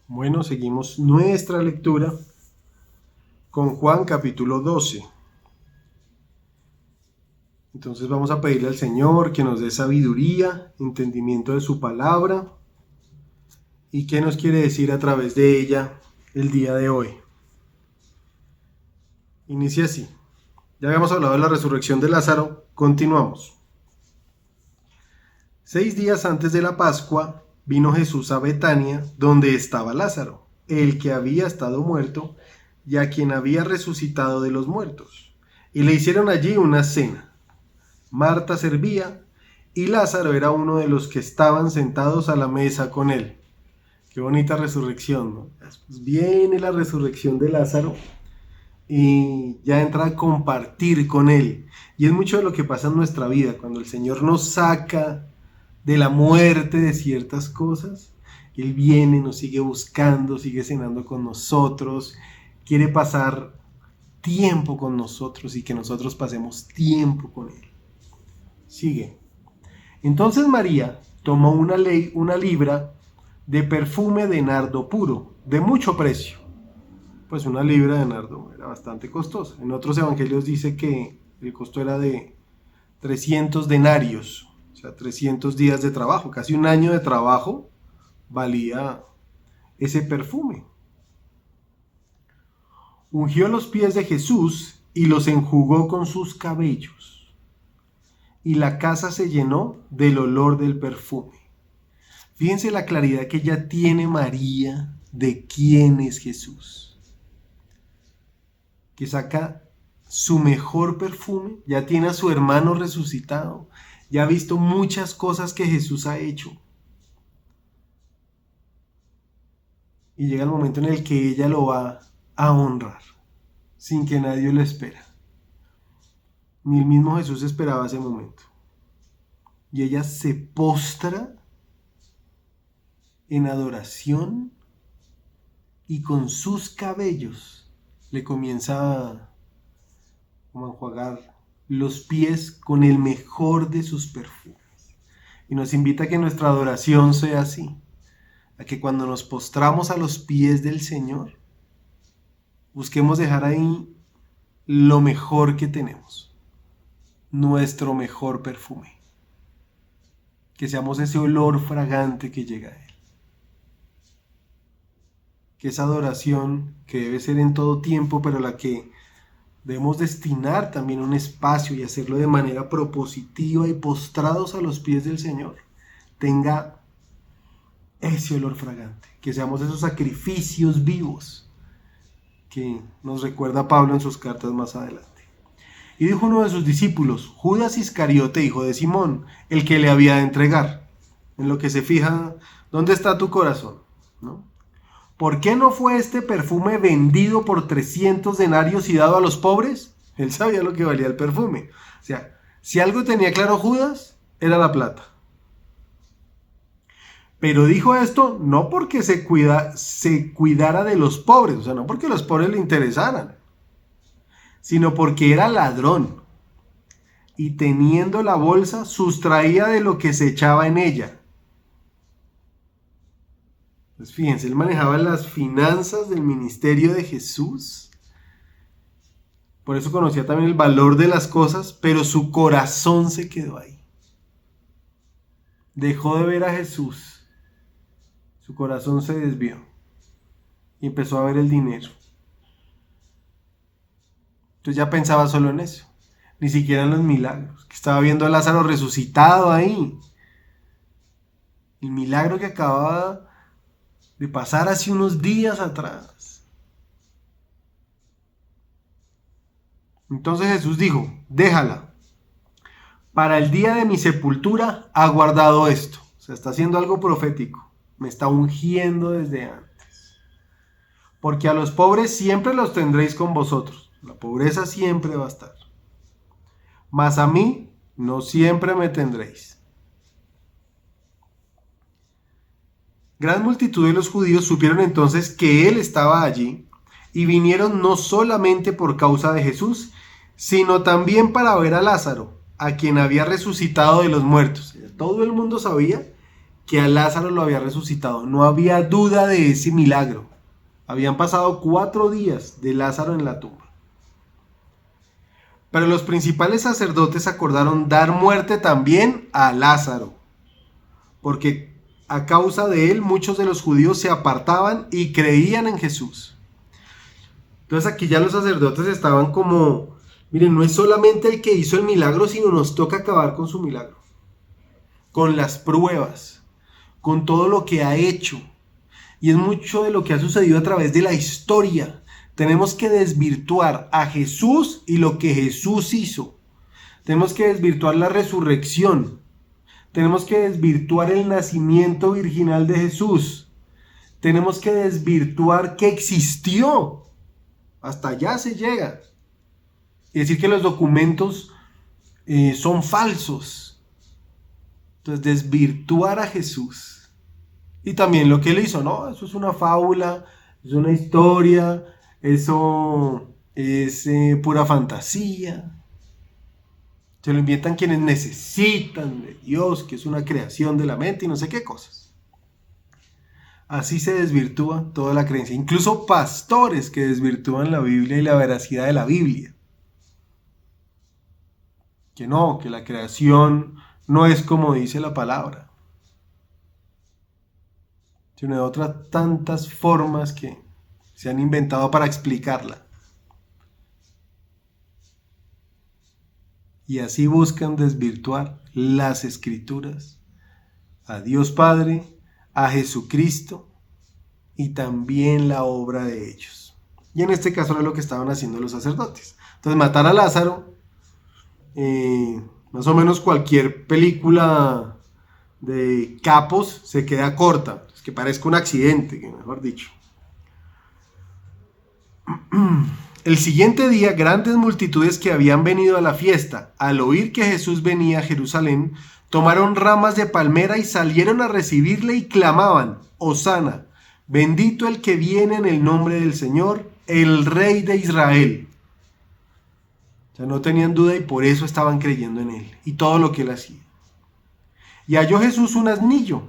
Bueno, seguimos nuestra lectura con Juan capítulo 12. Entonces vamos a pedirle al Señor que nos dé sabiduría, entendimiento de su palabra y qué nos quiere decir a través de ella el día de hoy. Inicia así. Ya habíamos hablado de la resurrección de Lázaro, continuamos. 6 días antes de la Pascua vino Jesús a Betania, donde estaba Lázaro, el que había estado muerto y a quien había resucitado de los muertos. Y le hicieron allí una cena. Marta servía y Lázaro era uno de los que estaban sentados a la mesa con él. Qué bonita resurrección, ¿no? Después viene la resurrección de Lázaro y ya entra a compartir con él. Y es mucho de lo que pasa en nuestra vida, cuando el Señor nos saca de la muerte de ciertas cosas, Él viene, nos sigue buscando, sigue cenando con nosotros, quiere pasar tiempo con nosotros y que nosotros pasemos tiempo con Él. Sigue. Entonces María tomó una libra de perfume de nardo puro, de mucho precio. Pues una libra de nardo era bastante costosa. En otros evangelios dice que el costo era de 300 denarios, o sea, 300 días de trabajo, casi un año de trabajo valía ese perfume. Ungió los pies de Jesús y los enjugó con sus cabellos. Y la casa se llenó del olor del perfume. Fíjense la claridad que ya tiene María de quién es Jesús. Que saca su mejor perfume, ya tiene a su hermano resucitado, ya ha visto muchas cosas que Jesús ha hecho. Y llega el momento en el que ella lo va a honrar, sin que nadie lo espera. Ni el mismo Jesús esperaba ese momento. Y ella se postra en adoración y con sus cabellos le comienza a enjuagar los pies con el mejor de sus perfumes. Y nos invita a que nuestra adoración sea así, a que cuando nos postramos a los pies del Señor, busquemos dejar ahí lo mejor que tenemos, nuestro mejor perfume, que seamos ese olor fragante que llega a Él, que esa adoración que debe ser en todo tiempo, pero la que debemos destinar también un espacio y hacerlo de manera propositiva y postrados a los pies del Señor, tenga ese olor fragante, que seamos esos sacrificios vivos que nos recuerda Pablo en sus cartas más adelante. Y dijo uno de sus discípulos, Judas Iscariote, hijo de Simón, el que le había de entregar. En lo que se fija, ¿dónde está tu corazón? ¿No? ¿Por qué no fue este perfume vendido por 300 denarios y dado a los pobres? Él sabía lo que valía el perfume. O sea, si algo tenía claro Judas, era la plata. Pero dijo esto no porque se cuidara de los pobres, o sea, no porque los pobres le interesaran, sino porque era ladrón y teniendo la bolsa sustraía de lo que se echaba en ella. Pues fíjense, él manejaba las finanzas del ministerio de Jesús, por eso conocía también el valor de las cosas, pero su corazón se quedó ahí. Dejó de ver a Jesús, su corazón se desvió y empezó a ver el dinero. Entonces ya pensaba solo en eso, ni siquiera en los milagros, que estaba viendo a Lázaro resucitado ahí. El milagro que acababa de pasar hace unos días atrás. Entonces Jesús dijo, déjala. Para el día de mi sepultura ha guardado esto. O sea, está haciendo algo profético. Me está ungiendo desde antes. Porque a los pobres siempre los tendréis con vosotros. La pobreza siempre va a estar. Mas a mí no siempre me tendréis. Gran multitud de los judíos supieron entonces que él estaba allí y vinieron no solamente por causa de Jesús, sino también para ver a Lázaro, a quien había resucitado de los muertos. Todo el mundo sabía que a Lázaro lo había resucitado. No había duda de ese milagro. Habían pasado 4 días de Lázaro en la tumba. Pero los principales sacerdotes acordaron dar muerte también a Lázaro, porque a causa de él muchos de los judíos se apartaban y creían en Jesús. Entonces aquí ya los sacerdotes estaban como, miren, no es solamente el que hizo el milagro, sino nos toca acabar con su milagro, con las pruebas, con todo lo que ha hecho. Y es mucho de lo que ha sucedido a través de la historia. Tenemos que desvirtuar a Jesús y lo que Jesús hizo. Tenemos que desvirtuar la resurrección. Tenemos que desvirtuar el nacimiento virginal de Jesús. Tenemos que desvirtuar que existió. Hasta allá se llega. Y decir que los documentos son falsos. Entonces, desvirtuar a Jesús. Y también lo que él hizo, no, eso es una fábula, es una historia, eso es pura fantasía. Se lo inventan quienes necesitan de Dios, que es una creación de la mente y no sé qué cosas. Así se desvirtúa toda la creencia. Incluso pastores que desvirtúan la Biblia y la veracidad de la Biblia. Que no, que la creación no es como dice la palabra, sino de otras tantas formas que se han inventado para explicarla. Y así buscan desvirtuar las Escrituras, a Dios Padre, a Jesucristo y también la obra de ellos. Y en este caso era lo que estaban haciendo los sacerdotes. Entonces matar a Lázaro, más o menos cualquier película de capos se queda corta, es que parezca un accidente, mejor dicho. El siguiente día, grandes multitudes que habían venido a la fiesta, al oír que Jesús venía a Jerusalén, tomaron ramas de palmera y salieron a recibirle y clamaban: Hosana, bendito el que viene en el nombre del Señor, el Rey de Israel. O sea, no tenían duda y por eso estaban creyendo en él y todo lo que él hacía. Y halló Jesús un asnillo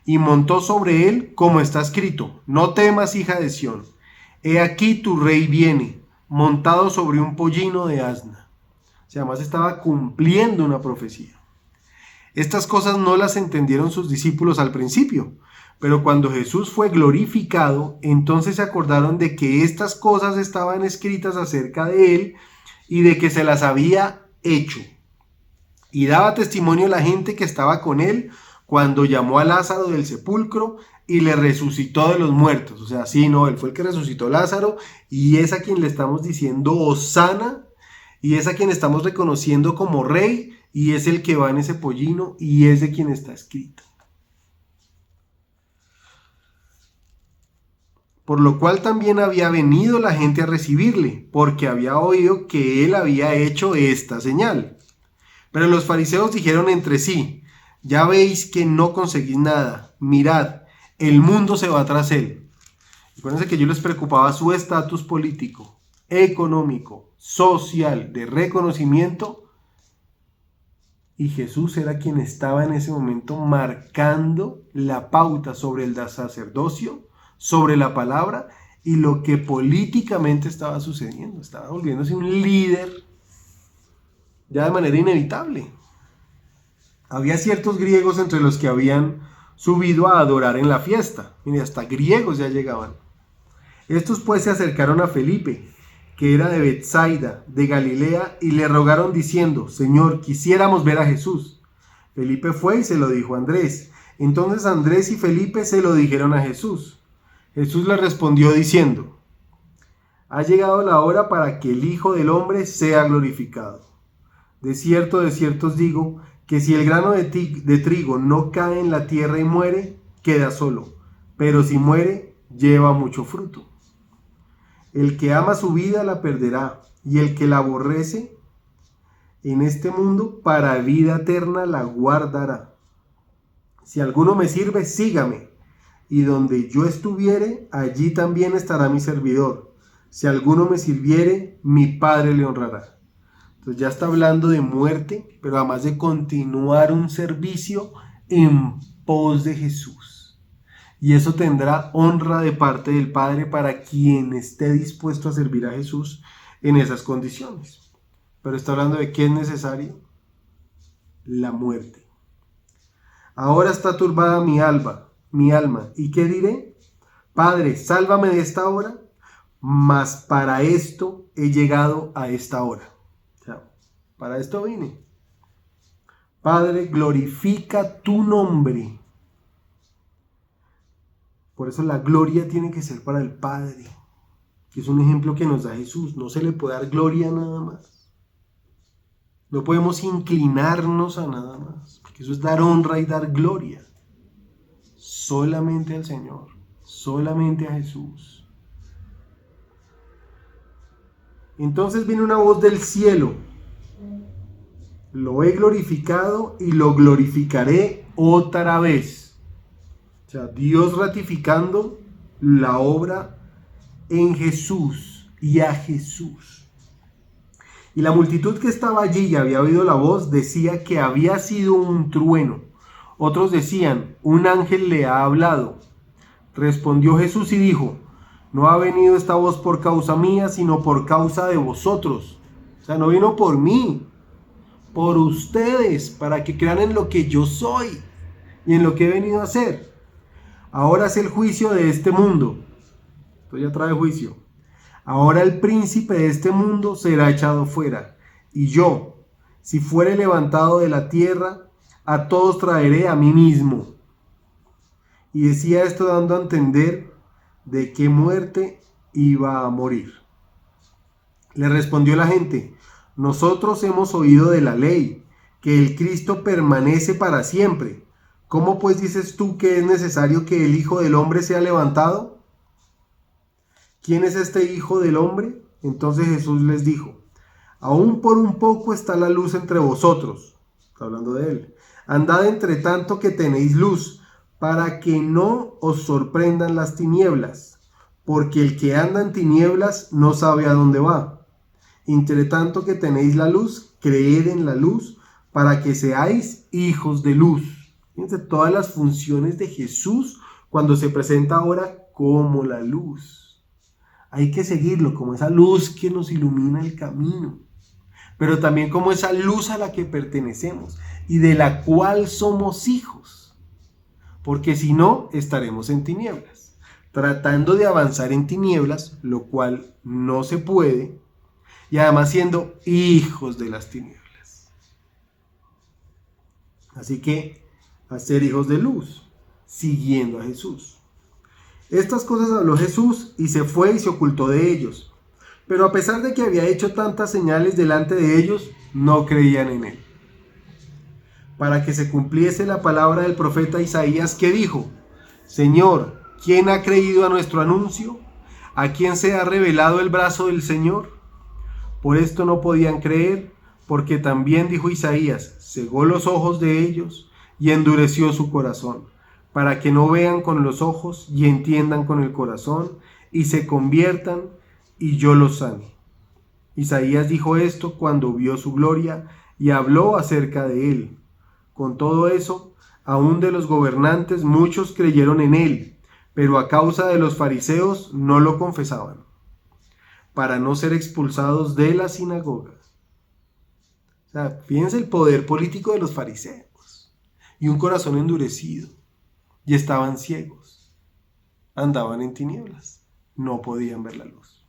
y montó sobre él, como está escrito: no temas, hija de Sión. He aquí tu rey viene, montado sobre un pollino de asna. O sea, además estaba cumpliendo una profecía. Estas cosas no las entendieron sus discípulos al principio, pero cuando Jesús fue glorificado, entonces se acordaron de que estas cosas estaban escritas acerca de él y de que se las había hecho. Y daba testimonio a la gente que estaba con él cuando llamó a Lázaro del sepulcro y le resucitó de los muertos. O sea, sí, no, él fue el que resucitó a Lázaro y es a quien le estamos diciendo Hosana y es a quien estamos reconociendo como rey y es el que va en ese pollino y es de quien está escrito. Por lo cual también había venido la gente a recibirle, porque había oído que él había hecho esta señal. Pero los fariseos dijeron entre sí: ya veis que no conseguís nada, mirad, el mundo se va tras él. Acuérdense que yo les preocupaba su estatus político, económico, social, de reconocimiento, y Jesús era quien estaba en ese momento marcando la pauta sobre el sacerdocio, sobre la palabra y lo que políticamente estaba sucediendo. Estaba volviéndose un líder ya de manera inevitable. Había ciertos griegos entre los que habían subido a adorar en la fiesta. Mire, hasta griegos ya llegaban. Estos pues se acercaron a Felipe, que era de Betsaida, de Galilea, y le rogaron diciendo: Señor, quisiéramos ver a Jesús. Felipe fue y se lo dijo a Andrés. Entonces Andrés y Felipe se lo dijeron a Jesús. Jesús le respondió diciendo: ha llegado la hora para que el Hijo del Hombre sea glorificado. De cierto os digo, que si el grano de trigo no cae en la tierra y muere, queda solo, pero si muere, lleva mucho fruto. El que ama su vida la perderá, y el que la aborrece en este mundo para vida eterna la guardará. Si alguno me sirve, sígame, y donde yo estuviere, allí también estará mi servidor. Si alguno me sirviere, mi Padre le honrará. Entonces ya está hablando de muerte, pero además de continuar un servicio en pos de Jesús. Y eso tendrá honra de parte del Padre para quien esté dispuesto a servir a Jesús en esas condiciones. Pero está hablando de qué es necesario: la muerte. Ahora está turbada mi alma. ¿Y qué diré? Padre, sálvame de esta hora, mas para esto he llegado a esta hora. O sea, para esto vine. Padre, glorifica tu nombre. Por eso la gloria tiene que ser para el Padre, que es un ejemplo que nos da Jesús. No se le puede dar gloria a nada más. No podemos inclinarnos a nada más, porque eso es dar honra y dar gloria. Solamente al Señor, solamente a Jesús. Entonces viene una voz del cielo: lo he glorificado y lo glorificaré otra vez. O sea, Dios ratificando la obra en Jesús y a Jesús. Y la multitud que estaba allí y había oído la voz decía que había sido un trueno. Otros decían: un ángel le ha hablado. Respondió Jesús y dijo: no ha venido esta voz por causa mía, sino por causa de vosotros. O sea, no vino por mí, por ustedes, para que crean en lo que yo soy y en lo que he venido a hacer. Ahora es el juicio de este mundo. Esto ya trae juicio. Ahora el príncipe de este mundo será echado fuera. Y yo, si fuere levantado de la tierra, a todos traeré a mí mismo. Y decía esto dando a entender de qué muerte iba a morir. Le respondió la gente: nosotros hemos oído de la ley, que el Cristo permanece para siempre. ¿Cómo pues dices tú que es necesario que el Hijo del Hombre sea levantado? ¿Quién es este Hijo del Hombre? Entonces Jesús les dijo: aún por un poco está la luz entre vosotros. Está hablando de él. Andad entre tanto que tenéis luz, para que no os sorprendan las tinieblas, porque el que anda en tinieblas no sabe a dónde va. Entre tanto que tenéis la luz, creed en la luz, para que seáis hijos de luz. Fíjense todas las funciones de Jesús cuando se presenta ahora como la luz. Hay que seguirlo como esa luz que nos ilumina el camino, pero también como esa luz a la que pertenecemos y de la cual somos hijos, porque si no, estaremos en tinieblas, tratando de avanzar en tinieblas, lo cual no se puede, y además siendo hijos de las tinieblas. Así que a ser hijos de luz, siguiendo a Jesús. Estas cosas habló Jesús y se fue y se ocultó de ellos. Pero a pesar de que había hecho tantas señales delante de ellos, no creían en él. Para que se cumpliese la palabra del profeta Isaías, que dijo: Señor, ¿quién ha creído a nuestro anuncio? ¿A quién se ha revelado el brazo del Señor? Por esto no podían creer, porque también dijo Isaías: cegó los ojos de ellos y endureció su corazón, para que no vean con los ojos y entiendan con el corazón y se conviertan y yo los sane. Isaías dijo esto cuando vio su gloria y habló acerca de él. Con todo eso, aún de los gobernantes muchos creyeron en él, pero a causa de los fariseos no lo confesaban, para no ser expulsados de la sinagoga. O sea, fíjense el poder político de los fariseos. Y un corazón endurecido. Y estaban ciegos. Andaban en tinieblas. No podían ver la luz.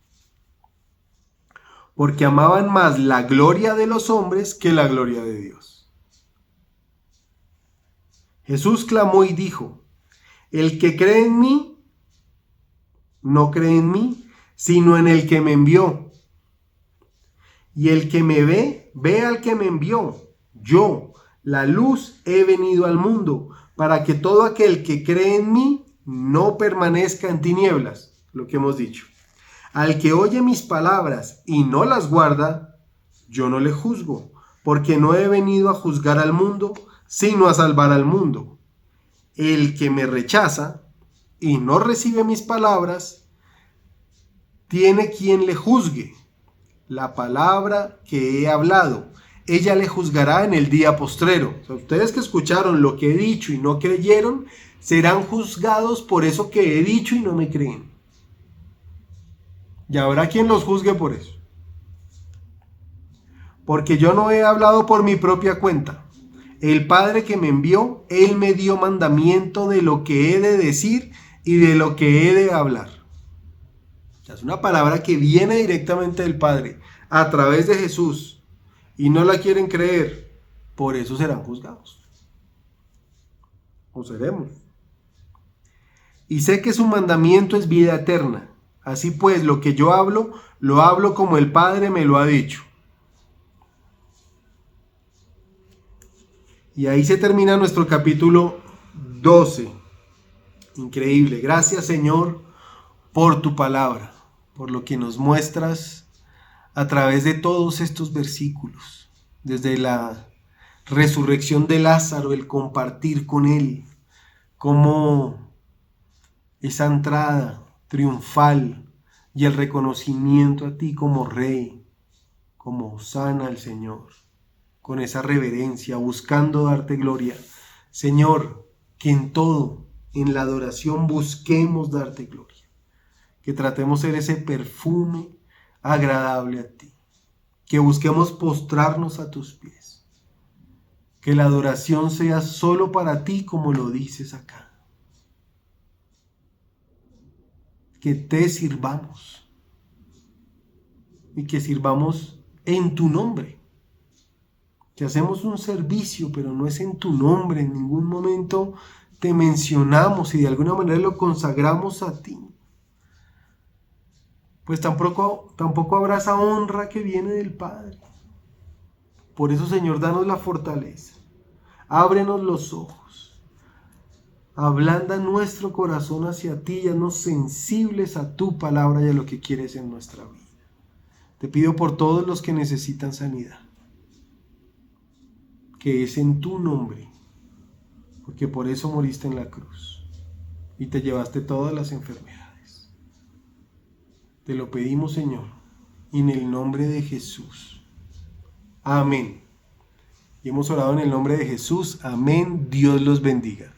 Porque amaban más la gloria de los hombres que la gloria de Dios. Jesús clamó y dijo: el que cree en mí, no cree en mí, sino en el que me envió. Y el que me ve, ve al que me envió. Yo, la luz, he venido al mundo, para que todo aquel que cree en mí no permanezca en tinieblas. Lo que hemos dicho. Al que oye mis palabras y no las guarda, yo no le juzgo, porque no he venido a juzgar al mundo, sino a salvar al mundo. El que me rechaza y no recibe mis palabras, tiene quien le juzgue. La palabra que he hablado, ella le juzgará en el día postrero. O sea, ustedes que escucharon lo que he dicho y no creyeron, serán juzgados por eso que he dicho y no me creen. Y habrá quien los juzgue por eso. Porque yo no he hablado por mi propia cuenta. El Padre que me envió, Él me dio mandamiento de lo que he de decir y de lo que he de hablar. O sea, es una palabra que viene directamente del Padre, a través de Jesús, y no la quieren creer, por eso serán juzgados. O seremos. Y sé que su mandamiento es vida eterna. Así pues, lo que yo hablo, lo hablo como el Padre me lo ha dicho. Y ahí se termina nuestro capítulo 12. Increíble. Gracias, Señor, por tu palabra, por lo que nos muestras a través de todos estos versículos, desde la resurrección de Lázaro, el compartir con él, como esa entrada triunfal y el reconocimiento a ti como Rey, como Hosana al Señor, con esa reverencia, buscando darte gloria. Señor, que en todo, en la adoración, busquemos darte gloria, que tratemos de ser ese perfume agradable a ti, que busquemos postrarnos a tus pies, que la adoración sea solo para ti como lo dices acá, que te sirvamos y que sirvamos en tu nombre, que hacemos un servicio pero no es en tu nombre, en ningún momento te mencionamos y de alguna manera lo consagramos a ti. Pues tampoco habrá esa honra que viene del Padre. Por eso, Señor, danos la fortaleza. Ábrenos los ojos. Ablanda nuestro corazón hacia ti y haznos sensibles a tu palabra y a lo que quieres en nuestra vida. Te pido por todos los que necesitan sanidad, que es en tu nombre, porque por eso moriste en la cruz y te llevaste todas las enfermedades. Te lo pedimos, Señor, en el nombre de Jesús. Amén. Y hemos orado en el nombre de Jesús. Amén. Dios los bendiga.